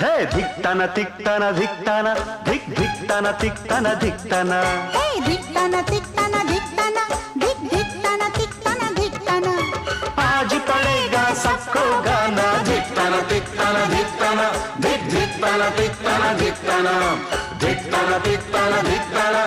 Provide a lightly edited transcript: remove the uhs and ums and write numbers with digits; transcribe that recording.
हे धिक्ताना तिक्ताना धिक्ताना धिक धिक्ताना तिक्ताना धिक्ताना हे धिक्ताना तिक्ताना धिक्ताना धिक धिक्ताना तिक्ताना धिक्ताना आज पड़ेगा सबको गाना धिक्ताना तिक्ताना धिक्ताना धिक धिक्ताना तिक्ताना धिक्ताना धिक्ताना तिक्ताना धिक्ताना